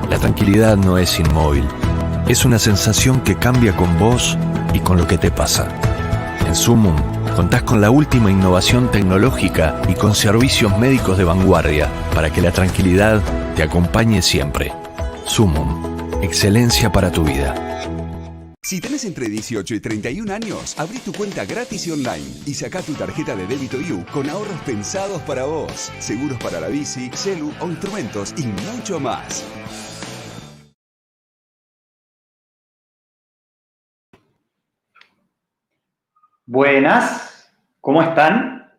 La tranquilidad no es inmóvil, es una sensación que cambia con vos y con lo que te pasa. En Sumum contás con la última innovación tecnológica y con servicios médicos de vanguardia para que la tranquilidad te acompañe siempre. Sumum, excelencia para tu vida. Si tenés entre 18 y 31 años, abrí tu cuenta gratis y online y sacá tu tarjeta de débito You con ahorros pensados para vos, seguros para la bici, celu o instrumentos y mucho más. Buenas, ¿cómo están?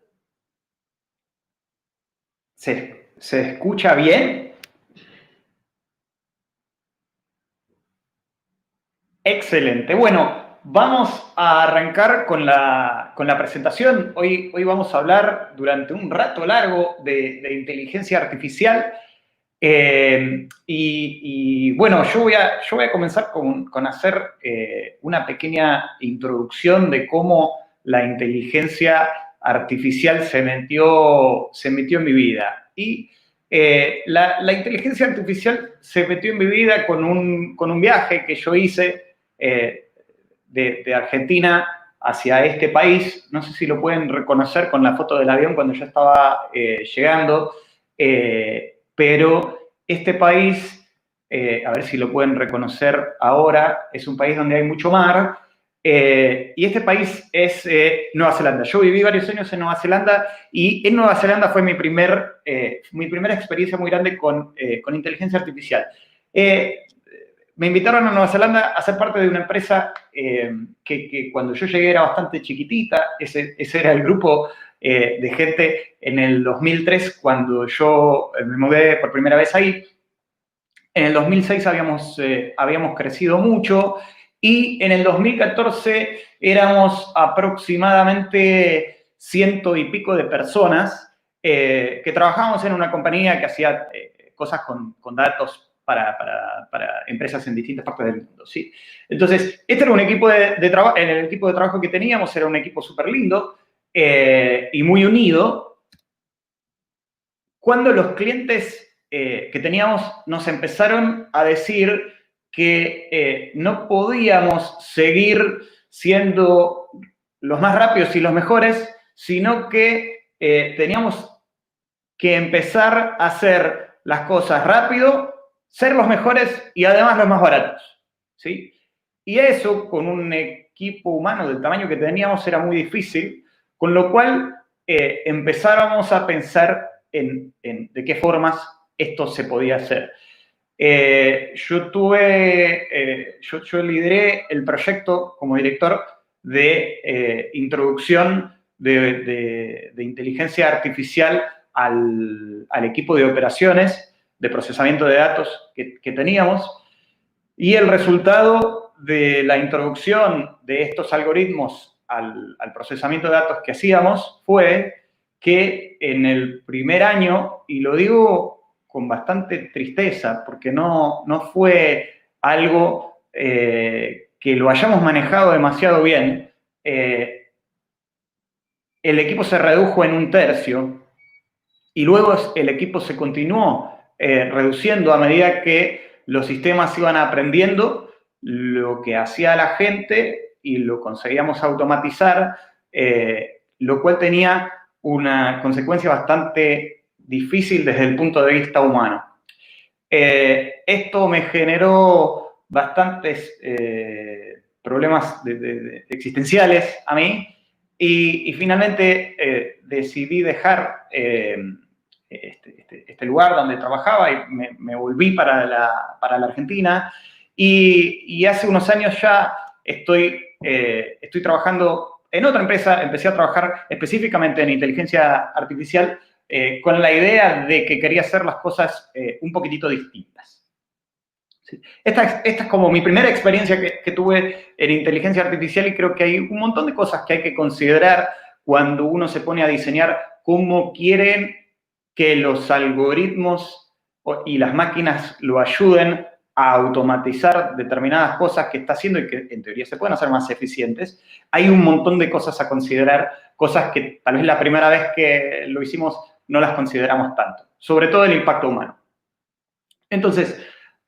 ¿Se escucha bien? Excelente. Bueno, vamos a arrancar con la presentación. Hoy vamos a hablar durante un rato largo de inteligencia artificial. Bueno, yo voy a comenzar con hacer una pequeña introducción de cómo la inteligencia artificial se metió en mi vida. Y la inteligencia artificial se metió en mi vida con un viaje que yo hice de Argentina hacia este país. No sé si lo pueden reconocer con la foto del avión cuando yo estaba llegando. Pero este país, a ver si lo pueden reconocer ahora, es un país donde hay mucho mar, y este país es Nueva Zelanda. Yo viví varios años en Nueva Zelanda, y en Nueva Zelanda fue mi primera experiencia muy grande con inteligencia artificial. Me invitaron a Nueva Zelanda a ser parte de una empresa que cuando yo llegué era bastante chiquitita. Ese era el grupo de gente en el 2003, cuando yo me mudé por primera vez ahí. En el 2006 habíamos crecido mucho, y en el 2014 éramos aproximadamente 100 y pico de personas que trabajábamos en una compañía que hacía cosas con datos para empresas en distintas partes del mundo, ¿sí? Entonces, este era un equipo de trabajo. En el equipo de trabajo que teníamos era un equipo súper lindo y muy unido. Cuando los clientes que teníamos nos empezaron a decir que no podíamos seguir siendo los más rápidos y los mejores, sino que teníamos que empezar a hacer las cosas rápido, ser los mejores y además los más baratos, ¿sí? Y eso, con un equipo humano del tamaño que teníamos, era muy difícil, con lo cual empezábamos a pensar en de qué formas esto se podía hacer. Yo lideré el proyecto como director de introducción de inteligencia artificial al equipo de operaciones, de procesamiento de datos que teníamos, y el resultado de la introducción de estos algoritmos al procesamiento de datos que hacíamos fue que en el primer año, y lo digo con bastante tristeza, porque no fue algo que lo hayamos manejado demasiado bien, el equipo se redujo en un tercio, y luego el equipo se continuó reduciendo a medida que los sistemas iban aprendiendo lo que hacía la gente y lo conseguíamos automatizar, lo cual tenía una consecuencia bastante difícil desde el punto de vista humano. Esto me generó bastantes problemas existenciales a mí, y finalmente decidí dejar este lugar donde trabajaba y me volví para la Argentina, y hace unos años ya estoy trabajando en otra empresa. Empecé a trabajar específicamente en inteligencia artificial con la idea de que quería hacer las cosas un poquitito distintas. ¿Sí? Esta es como mi primera experiencia que tuve en inteligencia artificial, y creo que hay un montón de cosas que hay que considerar cuando uno se pone a diseñar cómo quieren que los algoritmos y las máquinas lo ayuden a automatizar determinadas cosas que está haciendo y que en teoría se pueden hacer más eficientes. Hay un montón de cosas a considerar, cosas que tal vez la primera vez que lo hicimos no las consideramos tanto, sobre todo el impacto humano. Entonces,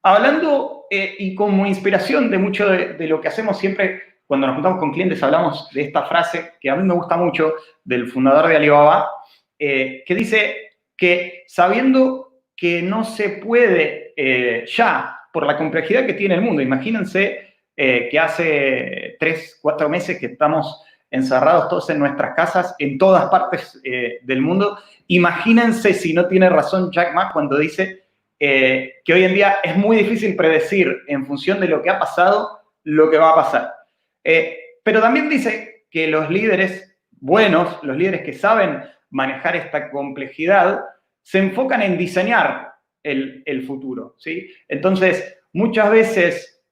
hablando y como inspiración de mucho de lo que hacemos siempre cuando nos juntamos con clientes, hablamos de esta frase que a mí me gusta mucho del fundador de Alibaba, que dice que sabiendo que no se puede ya, por la complejidad que tiene el mundo, imagínense que hace 3, 4 meses que estamos encerrados todos en nuestras casas, en todas partes del mundo, imagínense si no tiene razón Jack Ma cuando dice que hoy en día es muy difícil predecir en función de lo que ha pasado, lo que va a pasar. Pero también dice que los líderes buenos, los líderes que saben manejar esta complejidad, se enfocan en diseñar el futuro, ¿sí? Entonces, muchas veces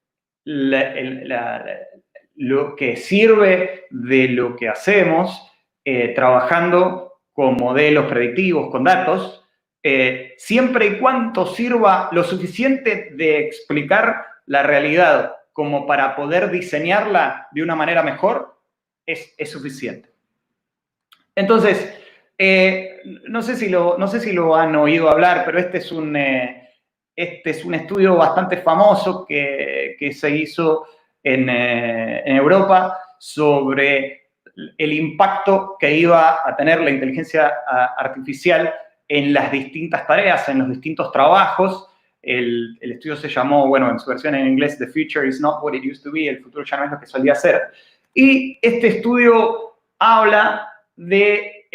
lo que sirve de lo que hacemos trabajando con modelos predictivos, con datos, siempre y cuando sirva lo suficiente de explicar la realidad como para poder diseñarla de una manera mejor, es suficiente. Entonces, no sé si lo han oído hablar, pero este es un estudio bastante famoso que se hizo en Europa sobre el impacto que iba a tener la inteligencia artificial en las distintas tareas, en los distintos trabajos. El estudio se llamó, bueno, en su versión en inglés, The Future is not what it used to be, el futuro ya no es lo que solía ser. Y este estudio habla de,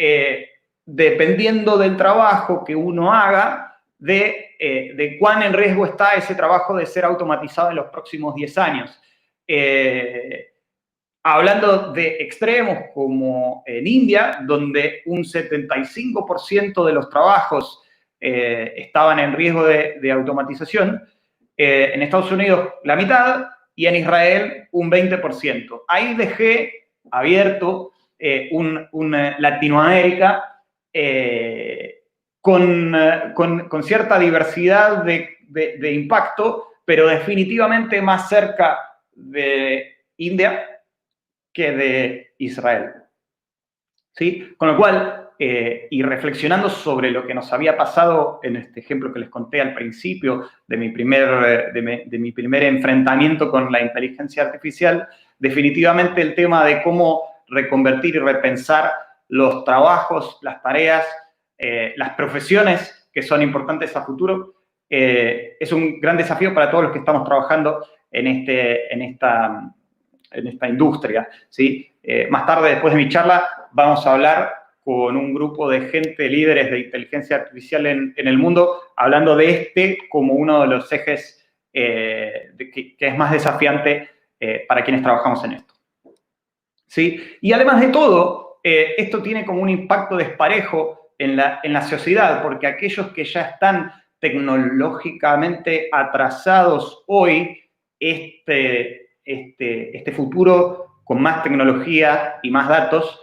dependiendo del trabajo que uno haga, de cuán en riesgo está ese trabajo de ser automatizado en los próximos 10 años. Hablando de extremos como en India, donde un 75% de los trabajos estaban en riesgo de automatización, en Estados Unidos la mitad y en Israel un 20%. Ahí dejé abierto un Latinoamérica con cierta diversidad de impacto, pero definitivamente más cerca de India que de Israel. ¿Sí? Con lo cual, y reflexionando sobre lo que nos había pasado en este ejemplo que les conté al principio de mi primer enfrentamiento con la inteligencia artificial, definitivamente el tema de cómo reconvertir y repensar los trabajos, las tareas, las profesiones que son importantes a futuro, es un gran desafío para todos los que estamos trabajando en esta industria, ¿sí? Más tarde, después de mi charla, vamos a hablar con un grupo de gente, líderes de inteligencia artificial en el mundo, hablando de como uno de los ejes que es más desafiante para quienes trabajamos en esto. ¿Sí? Y además de todo, esto tiene como un impacto desparejo en la sociedad, porque aquellos que ya están tecnológicamente atrasados hoy, este futuro con más tecnología y más datos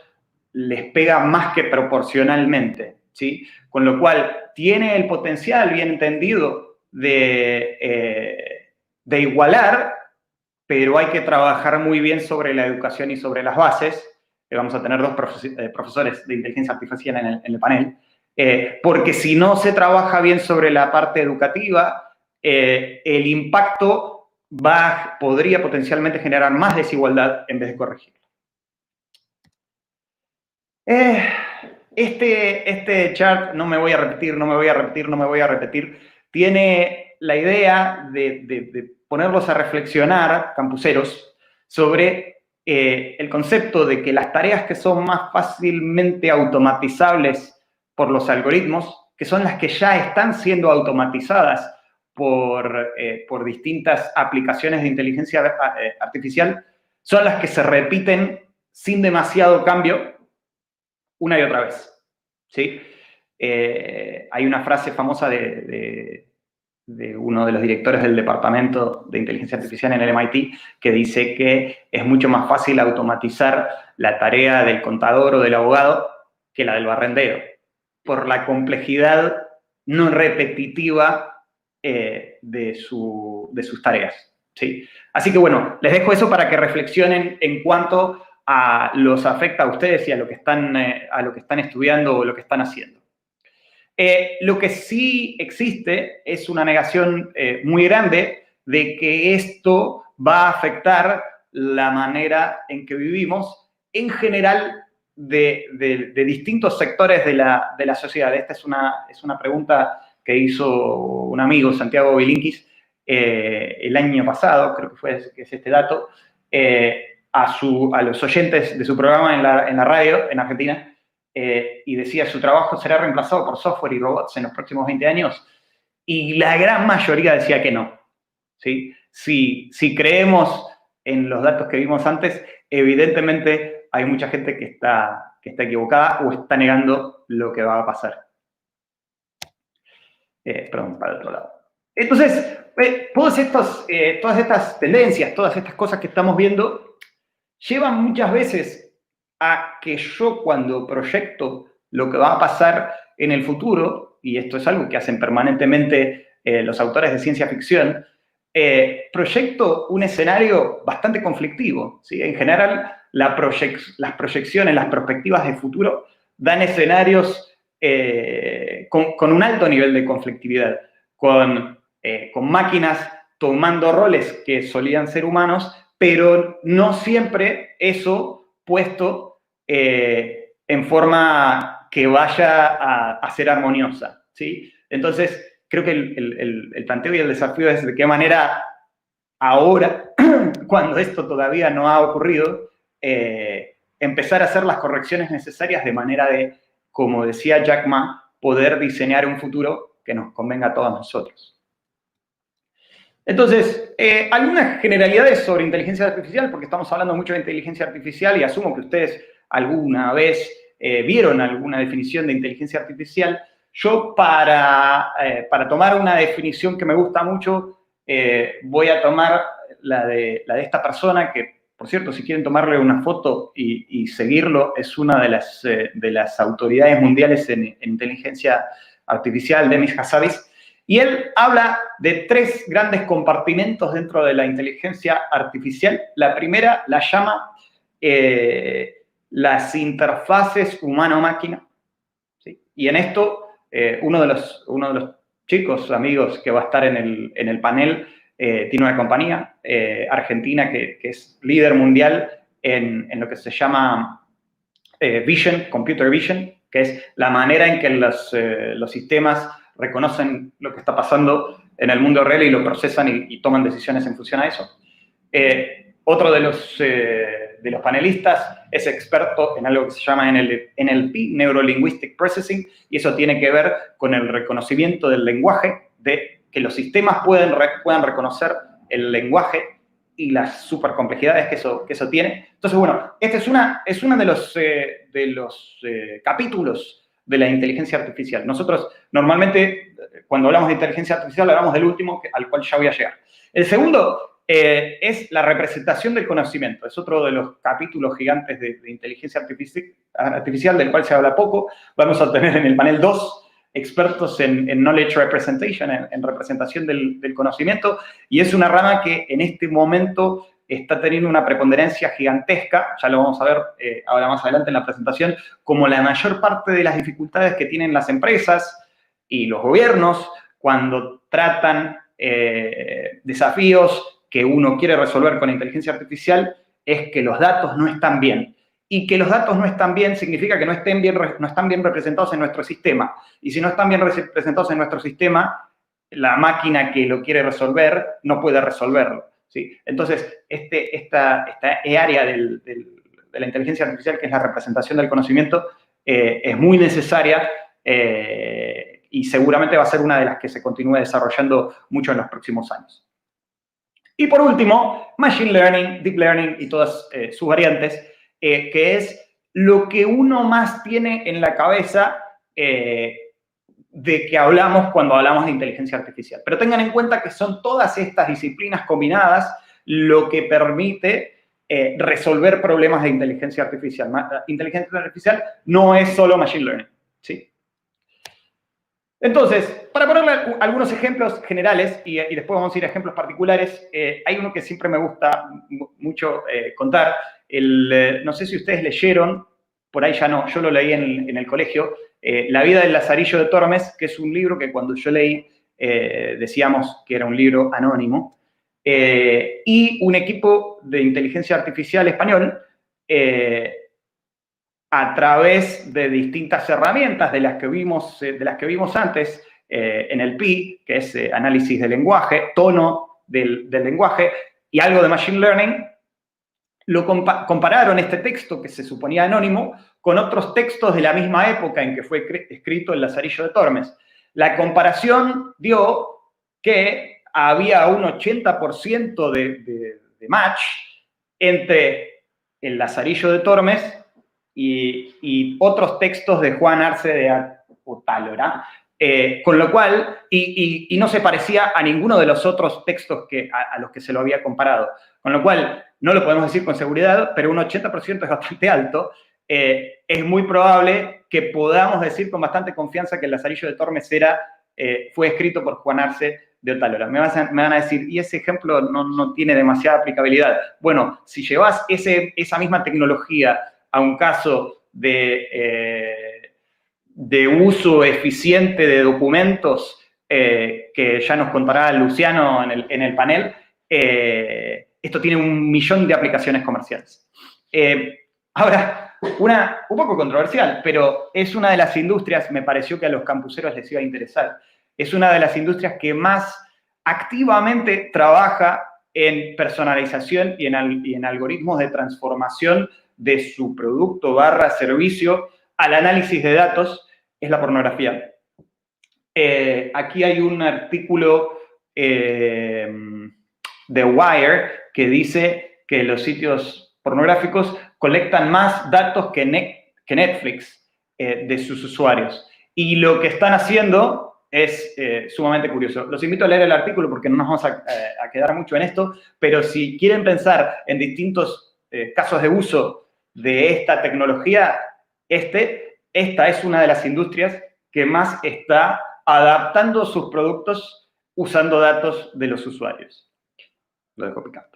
les pega más que proporcionalmente, ¿sí? Con lo cual tiene el potencial, bien entendido, de igualar, pero hay que trabajar muy bien sobre la educación y sobre las bases. Vamos a tener 2 profesores de inteligencia artificial en el panel, porque si no se trabaja bien sobre la parte educativa, el impacto podría potencialmente generar más desigualdad en vez de corregirlo. Este chart, no me voy a repetir, tiene la idea de ponerlos a reflexionar, campuseros, sobre el concepto de que las tareas que son más fácilmente automatizables por los algoritmos, que son las que ya están siendo automatizadas por distintas aplicaciones de inteligencia artificial, son las que se repiten sin demasiado cambio una y otra vez, ¿sí? Hay una frase famosa de uno de los directores del departamento de inteligencia artificial en el MIT que dice que es mucho más fácil automatizar la tarea del contador o del abogado que la del barrendero, por la complejidad no repetitiva de sus tareas, ¿sí? Así que bueno, les dejo eso para que reflexionen en cuanto los afecta a ustedes y a lo que están estudiando o lo que están haciendo. Lo que sí existe es una negación muy grande de que esto va a afectar la manera en que vivimos en general de distintos sectores de la sociedad. Esta es una pregunta que hizo un amigo, Santiago Bilinkis, el año pasado, creo que es este dato, a los oyentes de su programa en la radio en Argentina, y decía, su trabajo será reemplazado por software y robots en los próximos 20 años, y la gran mayoría decía que no. ¿Sí? Si creemos en los datos que vimos antes, evidentemente hay mucha gente que está equivocada o está negando lo que va a pasar. Perdón, para el otro lado. Entonces, todas estas tendencias, todas estas cosas que estamos viendo, llevan muchas veces a que yo, cuando proyecto lo que va a pasar en el futuro, y esto es algo que hacen permanentemente los autores de ciencia ficción, proyecto un escenario bastante conflictivo, ¿sí? En general, las proyecciones, las perspectivas de futuro dan escenarios con un alto nivel de conflictividad, con máquinas tomando roles que solían ser humanos, pero no siempre eso puesto en forma que vaya a ser armoniosa, ¿sí? Entonces, creo que el planteo y el desafío es de qué manera ahora, cuando esto todavía no ha ocurrido, empezar a hacer las correcciones necesarias de manera de, como decía Jack Ma, poder diseñar un futuro que nos convenga a todos nosotros. Entonces, algunas generalidades sobre inteligencia artificial, porque estamos hablando mucho de inteligencia artificial y asumo que ustedes alguna vez vieron alguna definición de inteligencia artificial. Yo, para tomar una definición que me gusta mucho, voy a tomar la de esta persona, que, por cierto, si quieren tomarle una foto y seguirlo, es una de las autoridades mundiales en inteligencia artificial, Demis Hassabis. Y él habla de 3 grandes compartimentos dentro de la inteligencia artificial. La primera la llama las interfaces humano-máquina, ¿sí? Y en esto, uno de los chicos, amigos que va a estar en el panel, tiene una compañía argentina que es líder mundial en lo que se llama Vision, Computer Vision, que es la manera en que los sistemas reconocen lo que está pasando en el mundo real y lo procesan y toman decisiones en función a eso. Otro de los panelistas es experto en algo que se llama NLP, Neuro Linguistic Processing, y eso tiene que ver con el reconocimiento del lenguaje, de que los sistemas puedan reconocer el lenguaje y las supercomplejidades que eso tiene. Entonces, bueno, este es uno de los capítulos de la inteligencia artificial. Nosotros normalmente, cuando hablamos de inteligencia artificial, hablamos del último, al cual ya voy a llegar. El segundo es la representación del conocimiento. Es otro de los capítulos gigantes de inteligencia artificial, del cual se habla poco. Vamos a tener en el panel 2 expertos en knowledge representation, en representación del conocimiento, y es una rama que en este momento está teniendo una preponderancia gigantesca, ya lo vamos a ver ahora más adelante en la presentación, como la mayor parte de las dificultades que tienen las empresas y los gobiernos cuando tratan desafíos que uno quiere resolver con inteligencia artificial, es que los datos no están bien. Y que los datos no están bien significa que no están bien representados en nuestro sistema. Y si no están bien representados en nuestro sistema, la máquina que lo quiere resolver no puede resolverlo, ¿sí? Entonces, esta área de la inteligencia artificial, que es la representación del conocimiento, es muy necesaria y seguramente va a ser una de las que se continúe desarrollando mucho en los próximos años. Y por último, Machine Learning, Deep Learning y todas sus variantes, que es lo que uno más tiene en la cabeza de que hablamos cuando hablamos de inteligencia artificial. Pero tengan en cuenta que son todas estas disciplinas combinadas lo que permite resolver problemas de inteligencia artificial. Inteligencia artificial no es solo Machine Learning, ¿sí? Entonces, para ponerle algunos ejemplos generales, y después vamos a ir a ejemplos particulares, hay uno que siempre me gusta mucho contar. No sé si ustedes leyeron por ahí ya no, yo lo leí en el colegio, La vida del Lazarillo de Tormes, que es un libro que cuando yo leí decíamos que era un libro anónimo, y un equipo de inteligencia artificial español, a través de distintas herramientas de las que vimos antes en el PI, que es análisis del lenguaje, tono del lenguaje y algo de machine learning, compararon este texto que se suponía anónimo con otros textos de la misma época en que fue escrito el Lazarillo de Tormes. La comparación dio que había un 80% de match entre el Lazarillo de Tormes y otros textos de Juan Arce de Otálora, con lo cual, y no se parecía a ninguno de los otros textos a los que se lo había comparado. Con lo cual, no lo podemos decir con seguridad, pero un 80% es bastante alto. Es muy probable que podamos decir con bastante confianza que el Lazarillo de Tormes fue escrito por Juan Arce de Otálora. Me van a decir, y ese ejemplo no tiene demasiada aplicabilidad. Bueno, si llevas esa misma tecnología a un caso de uso eficiente de documentos, que ya nos contará Luciano en el panel, esto tiene 1.000.000 de aplicaciones comerciales. Ahora, un poco controversial, pero es una de las industrias, me pareció que a los campuseros les iba a interesar, es una de las industrias que más activamente trabaja en personalización y en algoritmos de transformación de su producto / servicio al análisis de datos, es la pornografía. Aquí hay un artículo de Wire que dice que los sitios pornográficos colectan más datos que Netflix de sus usuarios. Y lo que están haciendo es sumamente curioso. Los invito a leer el artículo porque no nos vamos a quedar mucho en esto, pero si quieren pensar en distintos casos de uso de esta tecnología, esta es una de las industrias que más está adaptando sus productos usando datos de los usuarios. Lo dejo picando.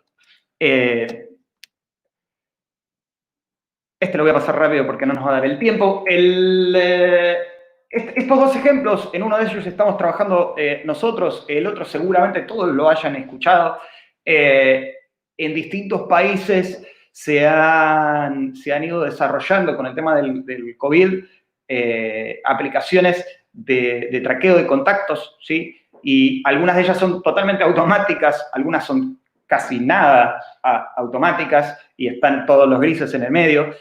Lo voy a pasar rápido porque no nos va a dar el tiempo. Estos dos ejemplos, en uno de ellos estamos trabajando nosotros, el otro seguramente todos lo hayan escuchado. En distintos países se han ido desarrollando con el tema del COVID aplicaciones de traqueo de contactos, ¿sí? Y algunas de ellas son totalmente automáticas, algunas son casi nada automáticas y están todos los grises en el medio.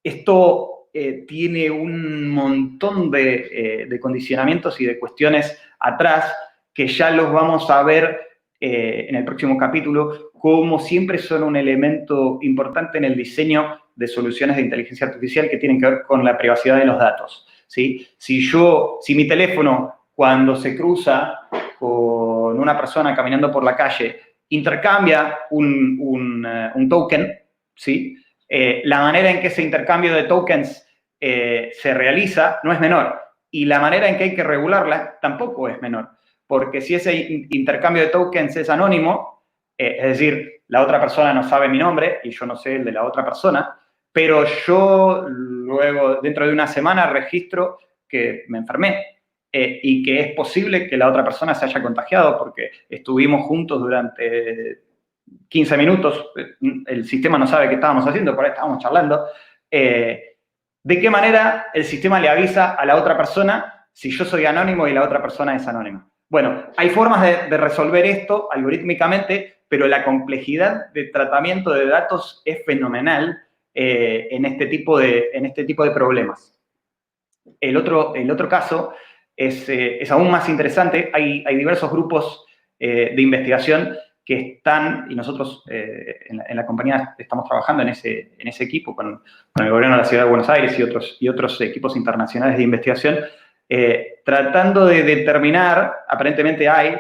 Esto tiene un montón de condicionamientos y de cuestiones atrás que ya los vamos a ver en el próximo capítulo, como siempre son un elemento importante en el diseño de soluciones de inteligencia artificial que tienen que ver con la privacidad de los datos, ¿sí? Si mi teléfono, cuando se cruza con una persona caminando por la calle, intercambia un token, ¿sí? La manera en que ese intercambio de tokens se realiza no es menor. Y la manera en que hay que regularla tampoco es menor. Porque si ese intercambio de tokens es anónimo, es decir, la otra persona no sabe mi nombre y yo no sé el de la otra persona, pero yo luego, dentro de una semana, registro que me enfermé y que es posible que la otra persona se haya contagiado porque estuvimos juntos durante 15 minutos, el sistema no sabe qué estábamos haciendo, por ahí estábamos charlando. ¿De qué manera el sistema le avisa a la otra persona si yo soy anónimo y la otra persona es anónima? Bueno, hay formas de resolver esto algorítmicamente, pero la complejidad de tratamiento de datos es fenomenal en este tipo de problemas. El otro caso es aún más interesante. Hay diversos grupos de investigación que están, y nosotros en la compañía estamos trabajando en ese equipo con el gobierno de la Ciudad de Buenos Aires y otros equipos internacionales de investigación, tratando de determinar, aparentemente hay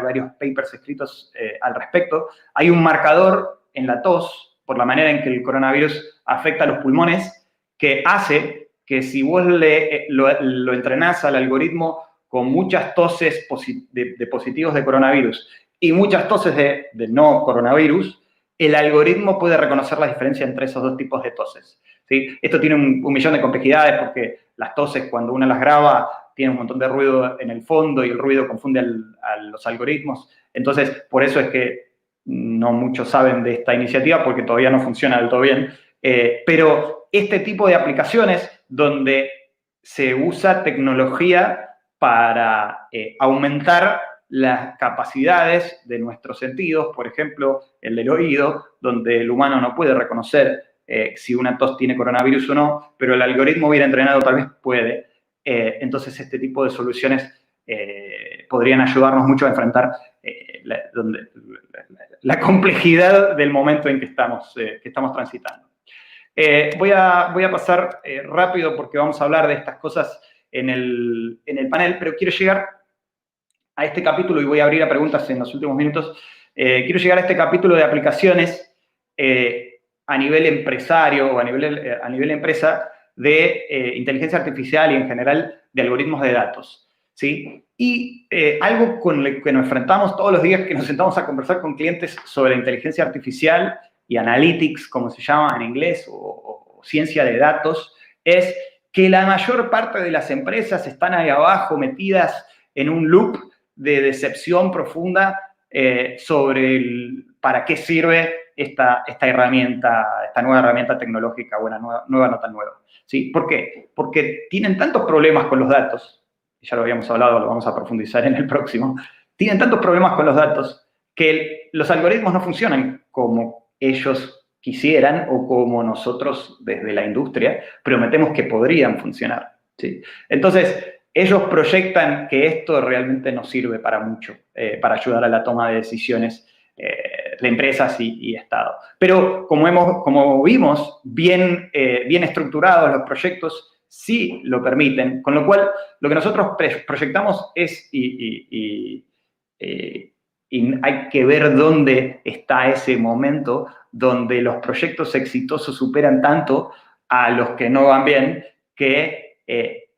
varios papers escritos al respecto, hay un marcador en la tos, por la manera en que el coronavirus afecta a los pulmones, que hace que si vos lo entrenás al algoritmo con muchas toses de positivos de coronavirus y muchas toses de no coronavirus, el algoritmo puede reconocer la diferencia entre esos dos tipos de toses, ¿sí? Esto tiene un millón de complejidades porque las toses, cuando uno las graba, tiene un montón de ruido en el fondo y el ruido confunde a los algoritmos. Entonces, por eso es que no muchos saben de esta iniciativa porque todavía no funciona del todo bien. Pero este tipo de aplicaciones donde se usa tecnología para aumentar las capacidades de nuestros sentidos, por ejemplo, el del oído, donde el humano no puede reconocer si una tos tiene coronavirus o no, pero el algoritmo bien entrenado tal vez puede. Entonces, este tipo de soluciones podrían ayudarnos mucho a enfrentar la complejidad del momento en que estamos transitando. Voy a pasar rápido porque vamos a hablar de estas cosas en el panel, pero quiero llegar a este capítulo y voy a abrir a preguntas en los últimos minutos. Quiero llegar a este capítulo de aplicaciones a nivel empresario o a nivel empresa de inteligencia artificial y en general de algoritmos de datos, ¿sí? Y algo con lo que nos enfrentamos todos los días que nos sentamos a conversar con clientes sobre inteligencia artificial y analytics, como se llama en inglés, o ciencia de datos, es que la mayor parte de las empresas están ahí abajo metidas en un loop de decepción profunda sobre para qué sirve esta herramienta, esta nueva herramienta tecnológica, nueva no tan nueva, ¿sí? ¿Por qué? Porque tienen tantos problemas con los datos, ya lo habíamos hablado, lo vamos a profundizar en el próximo, tienen tantos problemas con los datos que los algoritmos no funcionan como ellos quisieran o como nosotros desde la industria prometemos que podrían funcionar, ¿sí? Entonces, ellos proyectan que esto realmente no sirve para mucho, para ayudar a la toma de decisiones de empresas y Estado. Pero como vimos, bien estructurados los proyectos sí lo permiten, con lo cual lo que nosotros proyectamos es, y hay que ver dónde está ese momento donde los proyectos exitosos superan tanto a los que no van bien que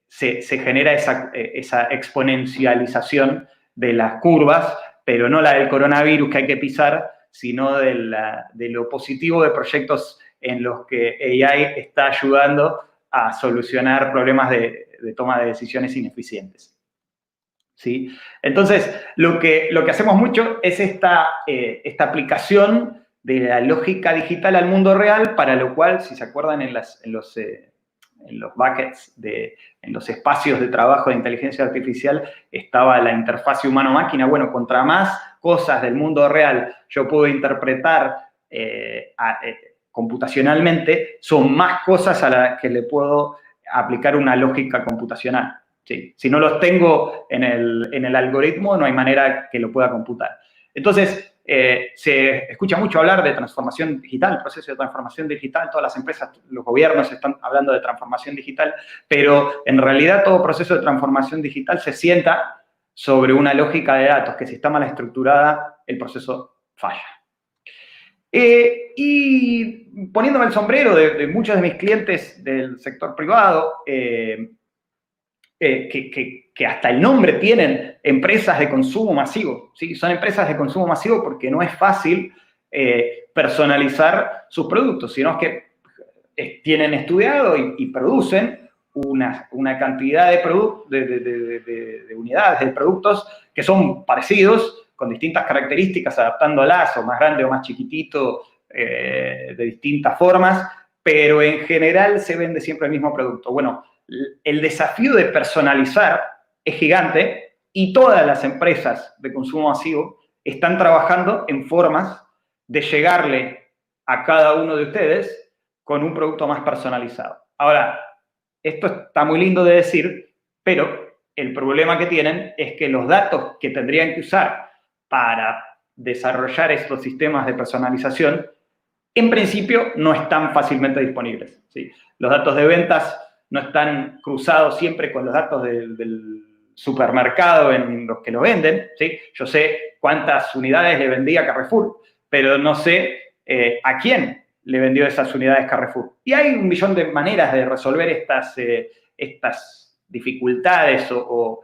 se genera esa exponencialización de las curvas, pero no la del coronavirus que hay que pisar, sino de lo positivo de proyectos en los que AI está ayudando a solucionar problemas de toma de decisiones ineficientes, ¿sí? Entonces, lo que hacemos mucho es esta aplicación de la lógica digital al mundo real, para lo cual, si se acuerdan en los buckets, en los espacios de trabajo de inteligencia artificial, estaba la interfaz humano-máquina. Bueno, contra más cosas del mundo real yo puedo interpretar computacionalmente, son más cosas a las que le puedo aplicar una lógica computacional, ¿sí? Si no los tengo en el algoritmo, no hay manera que lo pueda computar. Entonces, se escucha mucho hablar de transformación digital, proceso de transformación digital, todas las empresas, los gobiernos están hablando de transformación digital, pero en realidad todo proceso de transformación digital se sienta sobre una lógica de datos que si está mal estructurada, el proceso falla. Y poniéndome el sombrero de muchos de mis clientes del sector privado, que hasta el nombre tienen empresas de consumo masivo, ¿sí? Son empresas de consumo masivo porque no es fácil personalizar sus productos, sino que tienen estudiado y producen una cantidad de unidades, de productos que son parecidos, con distintas características, adaptándolas, o más grande o más chiquitito, de distintas formas, pero en general se vende siempre el mismo producto. Bueno, el desafío de personalizar es gigante y todas las empresas de consumo masivo están trabajando en formas de llegarle a cada uno de ustedes con un producto más personalizado. Ahora, esto está muy lindo de decir, pero el problema que tienen es que los datos que tendrían que usar para desarrollar estos sistemas de personalización, en principio no están fácilmente disponibles, ¿sí? Los datos de ventas no están cruzados siempre con los datos del supermercado en los que lo venden, ¿sí? Yo sé cuántas unidades le vendía a Carrefour, pero no sé a quién le vendió esas unidades Carrefour. Y hay un millón de maneras de resolver estas dificultades o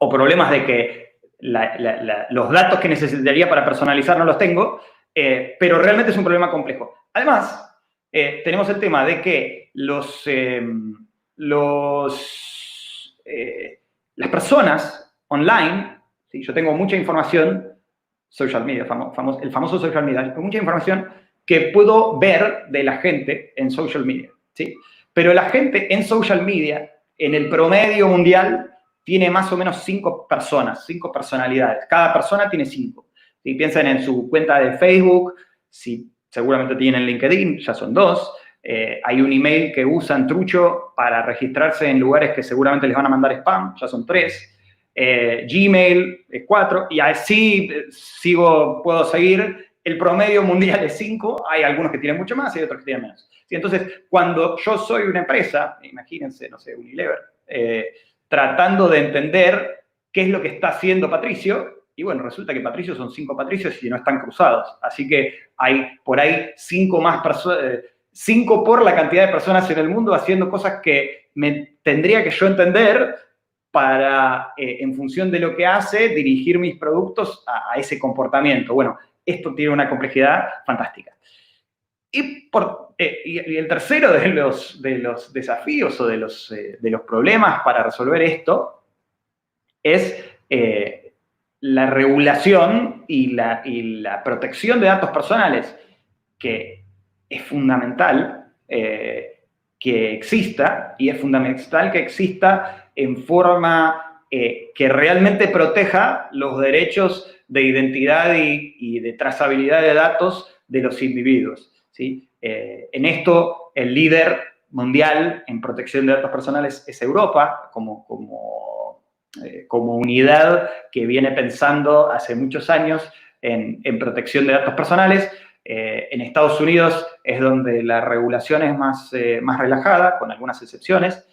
problemas de que los datos que necesitaría para personalizar no los tengo, pero realmente es un problema complejo. Además, tenemos el tema de que las personas online, ¿sí? Yo tengo mucha información, social media, el famoso social media, mucha información que puedo ver de la gente en social media, ¿sí? Pero la gente en social media, en el promedio mundial, tiene más o menos 5 personas, 5 personalidades. Cada persona tiene 5. Si piensan en su cuenta de Facebook, si seguramente tienen LinkedIn, ya son 2. Hay un email que usan trucho para registrarse en lugares que seguramente les van a mandar spam, ya son 3. Gmail, 4. Y así puedo seguir. El promedio mundial es 5. Hay algunos que tienen mucho más y otros que tienen menos. ¿Sí? Entonces, cuando yo soy una empresa, imagínense, no sé, Unilever, tratando de entender qué es lo que está haciendo Patricio, y bueno, resulta que Patricio son 5 Patricios y no están cruzados. Así que hay por ahí 5 más personas, 5 por la cantidad de personas en el mundo haciendo cosas que me tendría que yo entender para, en función de lo que hace, dirigir mis productos a ese comportamiento. Bueno, esto tiene una complejidad fantástica. Y el tercero de los desafíos o de los problemas para resolver esto es la regulación y la protección de datos personales, que es fundamental que exista, y es fundamental que exista en forma que realmente proteja los derechos de identidad y de trazabilidad de datos de los individuos, ¿sí? En esto, el líder mundial en protección de datos personales es Europa, como unidad que viene pensando hace muchos años en protección de datos personales. En Estados Unidos es donde la regulación es más relajada, con algunas excepciones.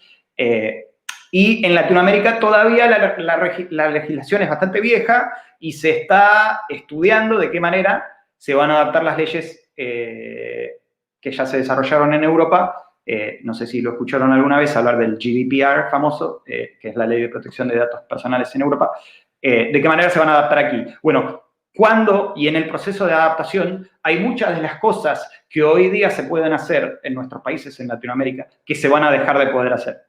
Y en Latinoamérica todavía la legislación es bastante vieja y se está estudiando de qué manera se van a adaptar las leyes que ya se desarrollaron en Europa. No sé si lo escucharon alguna vez hablar del GDPR famoso, que es la Ley de Protección de Datos Personales en Europa. ¿De qué manera se van a adaptar aquí? Bueno, cuando y en el proceso de adaptación hay muchas de las cosas que hoy día se pueden hacer en nuestros países en Latinoamérica que se van a dejar de poder hacer,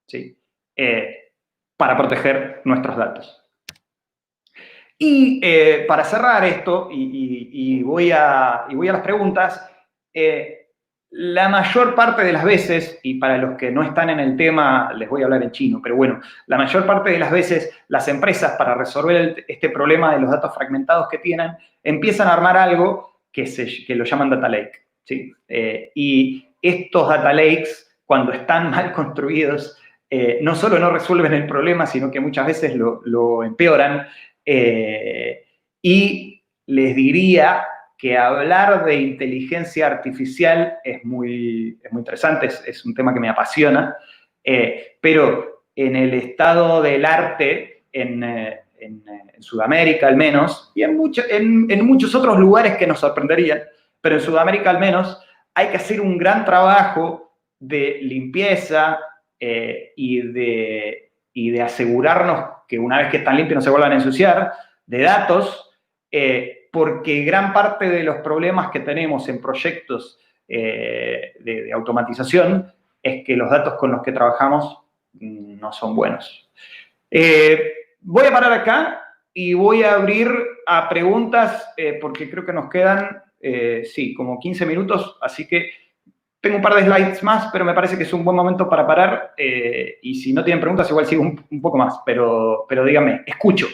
¿sí? Para proteger nuestros datos. Y para cerrar esto, y voy a las preguntas, la mayor parte de las veces, y para los que no están en el tema, les voy a hablar en chino, pero bueno, la mayor parte de las veces las empresas, para resolver este problema de los datos fragmentados que tienen, empiezan a armar algo que lo llaman data lake, ¿sí? Y estos data lakes, cuando están mal construidos, no solo no resuelven el problema, sino que muchas veces lo empeoran. Y les diría que hablar de inteligencia artificial es muy interesante, es un tema que me apasiona, pero en el estado del arte, en Sudamérica al menos, y en muchos otros lugares que nos sorprenderían, pero en Sudamérica al menos, hay que hacer un gran trabajo de limpieza y de asegurarnos que una vez que están limpios no se vuelvan a ensuciar, de datos, porque gran parte de los problemas que tenemos en proyectos de automatización es que los datos con los que trabajamos no son buenos. Voy a parar acá y voy a abrir a preguntas porque creo que nos quedan, sí, como 15 minutos, así que tengo un par de slides más, pero me parece que es un buen momento para parar y si no tienen preguntas igual sigo un poco más, pero díganme, escucho.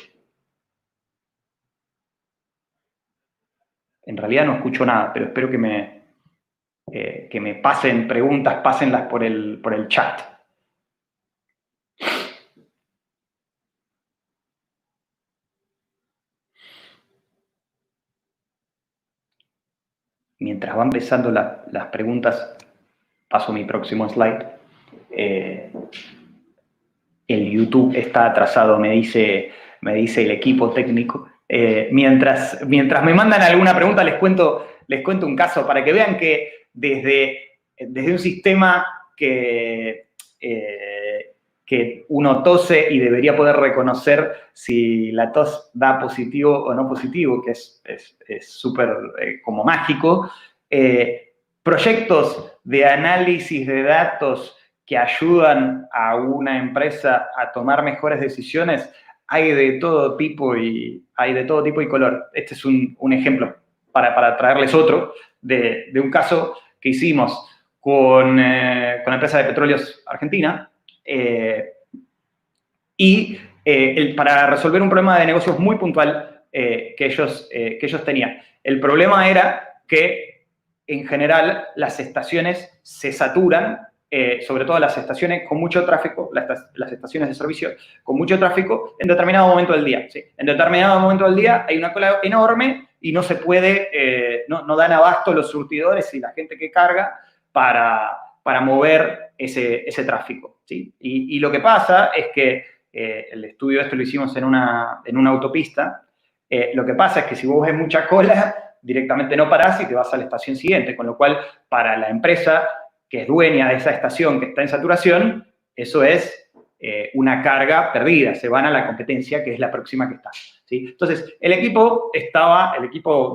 En realidad no escucho nada, pero espero que me pasen preguntas, pásenlas por el chat. Mientras van empezando las preguntas, paso mi próximo slide. El YouTube está atrasado, me dice el equipo técnico. Mientras me mandan alguna pregunta, les cuento un caso para que vean que desde un sistema que que uno tose y debería poder reconocer si la tos da positivo o no positivo, que es súper como mágico. Proyectos de análisis de datos que ayudan a una empresa a tomar mejores decisiones, hay de todo tipo y color. Este es un ejemplo para traerles otro de un caso que hicimos con la empresa de Petróleos Argentina, para resolver un problema de negocios muy puntual que ellos tenían. El problema era que, en general, las estaciones se saturan, sobre todo las estaciones con mucho tráfico, las estaciones de servicio con mucho tráfico, en determinado momento del día. ¿Sí? En determinado momento del día hay una cola enorme y no se puede, no dan abasto los surtidores y la gente que carga para mover ese tráfico. ¿Sí? Y lo que pasa es que el estudio esto lo hicimos en una autopista. Lo que pasa es que si vos ves mucha cola, directamente no parás y te vas a la estación siguiente, con lo cual para la empresa que es dueña de esa estación que está en saturación, eso es una carga perdida, se van a la competencia que es la próxima que está. ¿Sí? Entonces, el equipo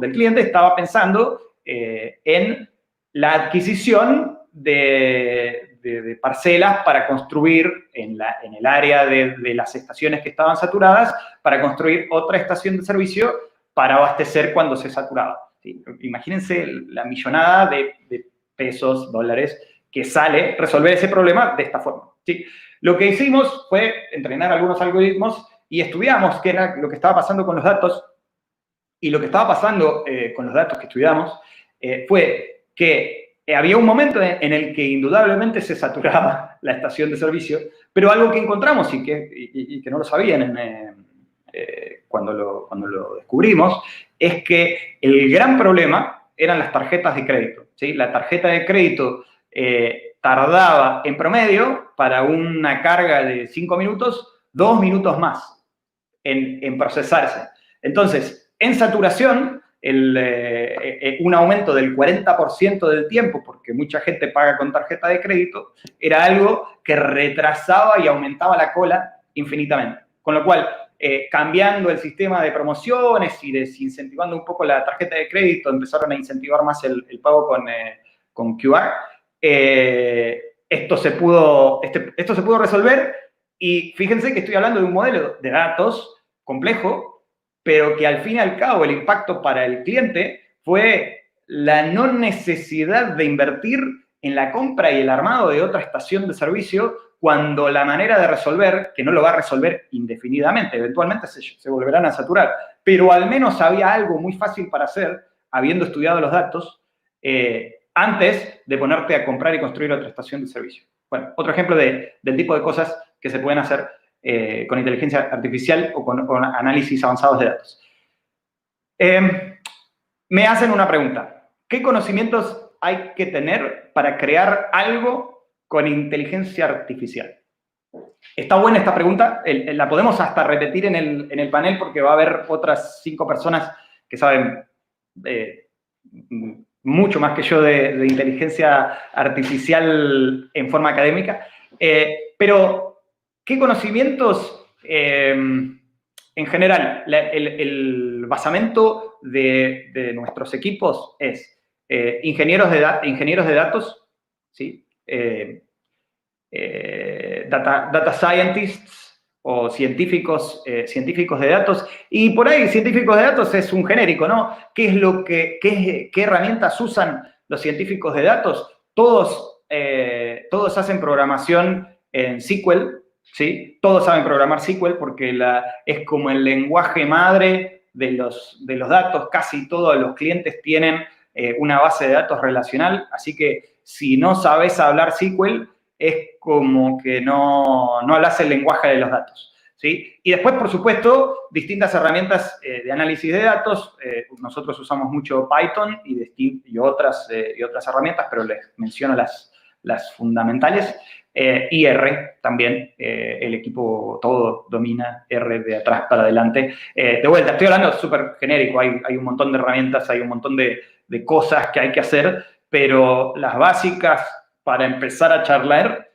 del cliente estaba pensando en la adquisición de parcelas para construir en el área de las estaciones que estaban saturadas, para construir otra estación de servicio para abastecer cuando se saturaba. ¿Sí? Imagínense la millonada de pesos, dólares, que sale resolver ese problema de esta forma. ¿Sí? Lo que hicimos fue entrenar algunos algoritmos y estudiamos qué era lo que estaba pasando con los datos. Y lo que estaba pasando con los datos que estudiamos fue que había un momento en el que indudablemente se saturaba la estación de servicio, pero algo que encontramos y que no lo sabían cuando lo descubrimos, es que el gran problema eran las tarjetas de crédito. ¿Sí? La tarjeta de crédito tardaba en promedio para una carga de 5 minutos, 2 minutos más en procesarse. Entonces, en saturación, un aumento del 40% del tiempo, porque mucha gente paga con tarjeta de crédito, era algo que retrasaba y aumentaba la cola infinitamente. Con lo cual, cambiando el sistema de promociones y desincentivando un poco la tarjeta de crédito, empezaron a incentivar más el pago con QR. Esto se pudo resolver, y fíjense que estoy hablando de un modelo de datos complejo, pero que al fin y al cabo el impacto para el cliente fue la no necesidad de invertir en la compra y el armado de otra estación de servicio, cuando la manera de resolver, que no lo va a resolver indefinidamente, eventualmente se volverán a saturar, pero al menos había algo muy fácil para hacer, habiendo estudiado los datos, antes de ponerte a comprar y construir otra estación de servicio. Bueno, otro ejemplo del tipo de cosas que se pueden hacer con inteligencia artificial o con análisis avanzados de datos. Me hacen una pregunta. ¿Qué conocimientos hay que tener para crear algo con inteligencia artificial? Está buena esta pregunta. La podemos hasta repetir en el panel, porque va a haber otras 5 personas que saben mucho más que yo de inteligencia artificial en forma académica. Pero ¿qué conocimientos, en general, el basamento de nuestros equipos es ingenieros de datos, ¿sí? Data scientists o científicos de datos, y por ahí científicos de datos es un genérico, ¿no? ¿Qué herramientas usan los científicos de datos? Todos hacen programación en SQL. ¿Sí? Todos saben programar SQL porque es como el lenguaje madre de los datos. Casi todos los clientes tienen una base de datos relacional, así que si no sabes hablar SQL, es como que no hablas el lenguaje de los datos. ¿Sí? Y después, por supuesto, distintas herramientas de análisis de datos. Nosotros usamos mucho Python y otras herramientas, pero les menciono las fundamentales. Y R también, el equipo todo domina R de atrás para adelante. De vuelta, estoy hablando súper genérico, hay un montón de herramientas, hay un montón de cosas que hay que hacer, pero las básicas para empezar a charlar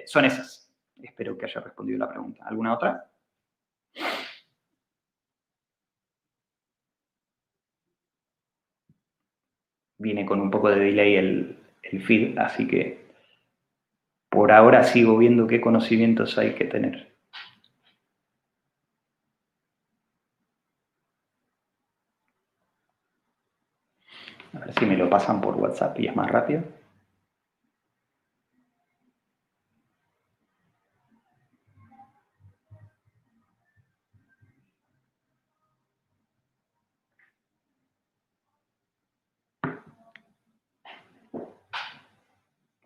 son esas. Espero que haya respondido la pregunta. ¿Alguna otra? Viene con un poco de delay el feed, así que por ahora sigo viendo qué conocimientos hay que tener. A ver si me lo pasan por WhatsApp y es más rápido.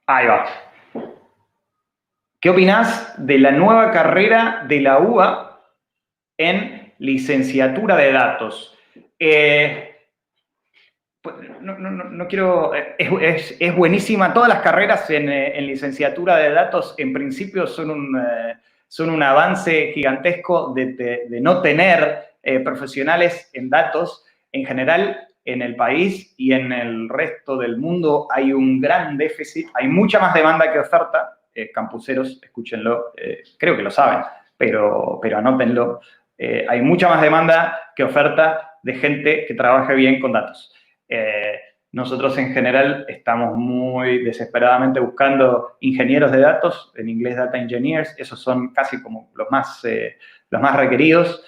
Ahí va. ¿Qué opinás de la nueva carrera de la UBA en licenciatura de datos? No quiero... Es buenísima. Todas las carreras en licenciatura de datos, en principio, son un avance gigantesco de no tener profesionales en datos. En general, en el país y en el resto del mundo hay un gran déficit. Hay mucha más demanda que oferta. Campuseros, escúchenlo, creo que lo saben, pero anótenlo. Hay mucha más demanda que oferta de gente que trabaje bien con datos. Nosotros en general estamos muy desesperadamente buscando ingenieros de datos, en inglés data engineers, esos son casi como los más requeridos.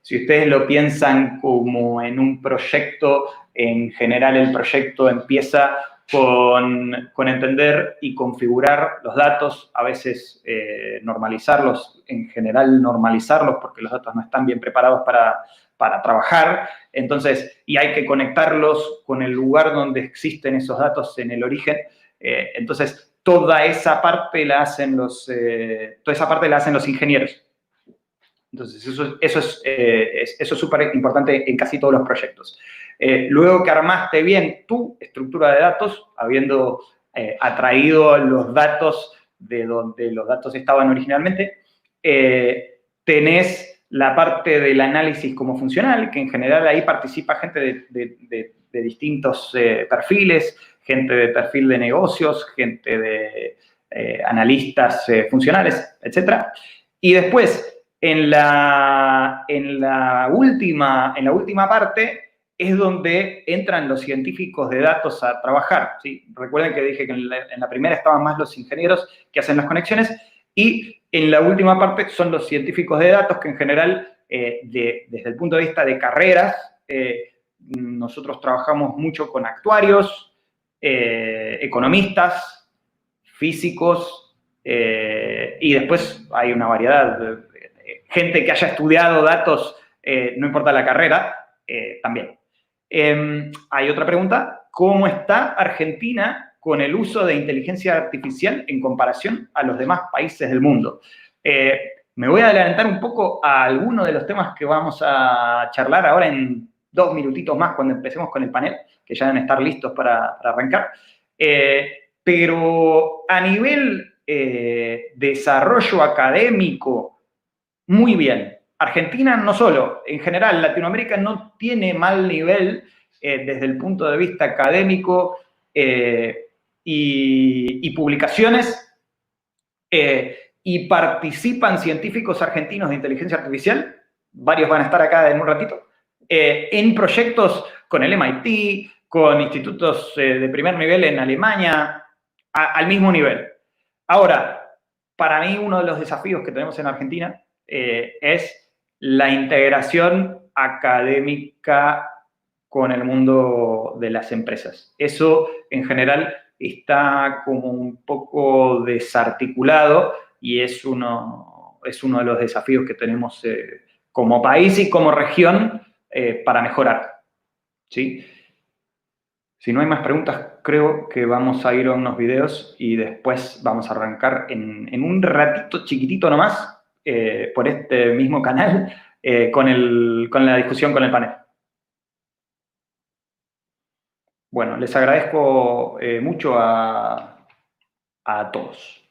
Si ustedes lo piensan como en un proyecto, en general el proyecto empieza con entender y configurar los datos, a veces normalizarlos, en general normalizarlos porque los datos no están bien preparados para trabajar, entonces, y hay que conectarlos con el lugar donde existen esos datos en el origen, entonces toda esa parte la hacen los ingenieros. Entonces, eso es súper importante en casi todos los proyectos. Luego que armaste bien tu estructura de datos, habiendo atraído los datos de donde los datos estaban originalmente, tenés la parte del análisis como funcional, que en general ahí participa gente de distintos perfiles, gente de perfil de negocios, gente de analistas funcionales, etc. Y después, en la última parte es donde entran los científicos de datos a trabajar, ¿sí? Recuerden que dije que en la primera estaban más los ingenieros que hacen las conexiones y en la última parte son los científicos de datos que en general, desde el punto de vista de carreras, nosotros trabajamos mucho con actuarios, economistas, físicos y después hay una variedad de gente que haya estudiado datos, no importa la carrera, también. Hay otra pregunta. ¿Cómo está Argentina con el uso de inteligencia artificial en comparación a los demás países del mundo? Me voy a adelantar un poco a algunos de los temas que vamos a charlar ahora en 2 minutitos más cuando empecemos con el panel, que ya deben estar listos para arrancar. Pero a nivel desarrollo académico, muy bien. Argentina no solo, en general, Latinoamérica no tiene mal nivel desde el punto de vista académico y publicaciones, y participan científicos argentinos de inteligencia artificial, varios van a estar acá en un ratito, en proyectos con el MIT, con institutos de primer nivel en Alemania, al mismo nivel. Ahora, para mí uno de los desafíos que tenemos en Argentina es la integración académica con el mundo de las empresas. Eso, en general, está como un poco desarticulado y es uno de los desafíos que tenemos como país y como región para mejorar, ¿sí? Si no hay más preguntas, creo que vamos a ir a unos videos y después vamos a arrancar en un ratito chiquitito nomás, por este mismo canal, con la discusión con el panel. Bueno, les agradezco mucho a todos.